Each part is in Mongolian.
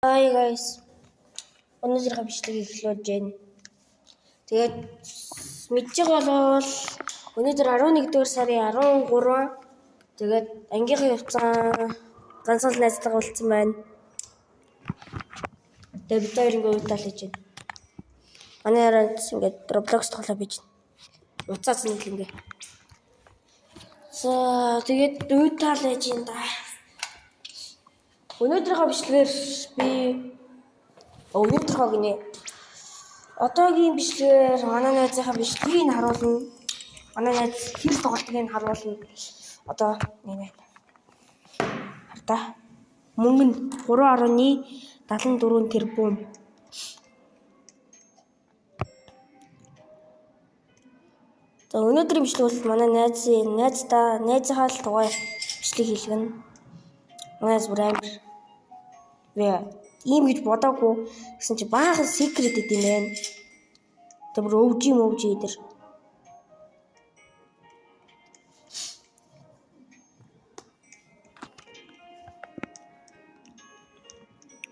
Hi guys. Өнөөдөр бичлэг эхлүүлж байна. Тэгээд мэдж байгаа бол өнөөдөр 11-р сарын 13. Тэгээд ангийнхаа явцсан ганцхан найзтайгаа уулзсан байна. Тэгээд бид хоёр ингээд уйтал хийж байна. Манай хараад ингээд Roblox тоглоо бийж байна. Уцаас нэг л ингээд. Тэгээд уйтал хийж байна да. Өнөөдрийнхөө бичлэгээр би өнөөдрийнхөө гинэ. Одоогийн бичлэгээр манай найзынхаа бичлэгийг харуулна. Манай найз хэр тоглолтыг харуулна. Одоо нэг хардаа. Мөнгө нь 3.74 тэрбум. За өнөөдрийн бичлэг бол манай найзынхаа л тугай бичлэг хийлгэнэ. Манай бүр амар ийм гэж бодоогүй гэсэн чи баахан секрет гэдэг юм байна. Тэр бүр өвж идэр.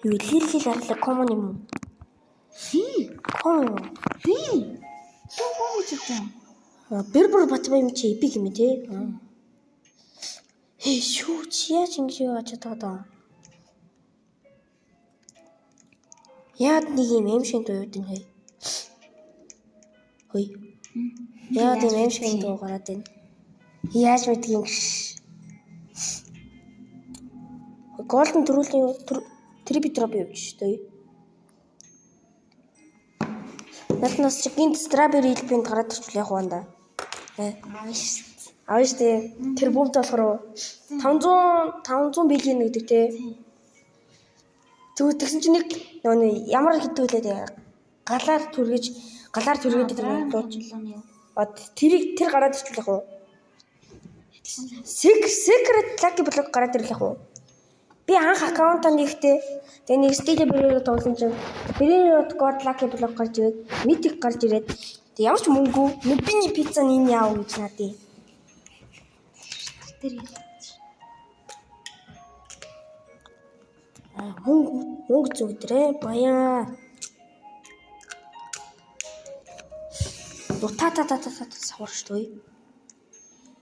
Юу хэлхий арилаа комон юм уу? Комон чигтэн. Бэр батбай юм чи эпик юм те. Шүү чи яаж ингэж яаж чадаад. Яад нэг юм шиг дууд юм хэй. Хөөе. Яад юм шиг дуу гараад байна. Яаж мэдгийг Golden төрөлийн трипи дроп явж штэ. Натнаас чи гинт strawberry элбэнд гараад ирчихлээ яг уанда. Ааш тий тэр бомт болохоор 500 биллион гэдэг те. Тэгсэн чинь нэг ямар хэдүүлээ галаар түргэж гэдэг юм дууч. Тэр гараад ирчихлээ яг уу. Secret lucky block гараад ирлээ яг уу. Би анх аккаунтаа нэгтээ тэгээ нэг stable дуулсан чинь period god lucky block гарч ирээд mythic гарч ирээд тэг ямар ч мөнгө нүбиний пицца нин яав гэж надий. Мөнгө зүгдрээ баяа. Та саварчтой.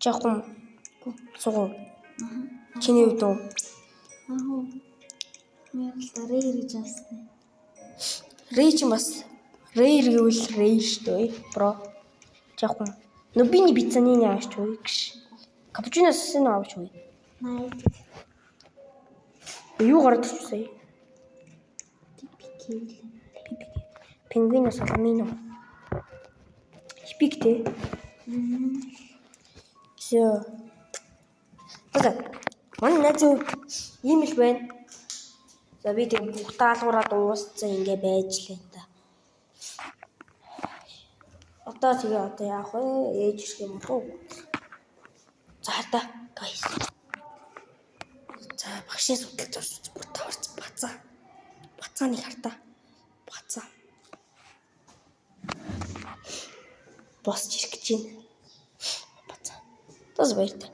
Жаахан сугуу. Чиний хувьд уу? Рейр гэж байна. Рейч бас рейр гэвэл рейр штoi. Бро. Жаахан нүбиний пиццаны яаш ч уу гэж. Капучиноос нь авч уу. Юу гараад ирчихсэн? Пингвино саламино. Хипиктэй. Всё. Манай найз ийм л байна. За би тэг бүх даалгавраа дууссан ингээ байж л энэ та. Одоо яах вэ? Ээж ирэх юм уу? За хата guys. За багшийн судалж орж бүр таварч бацааны хартаа. Бацаа. Босч ирэх гэж байна. Бацаа. Тас баяртай.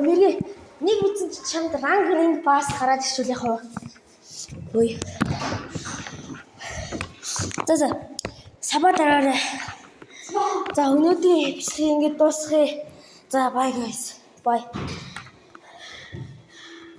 Мэргэ нэг мэдсэн чи чамд ранг пас гараад ирчихвэл яг уу. Ой. За сабаа дараарай. За өнөөдрийн бичлэг ингэж дуусгая. За bye guys. Bye.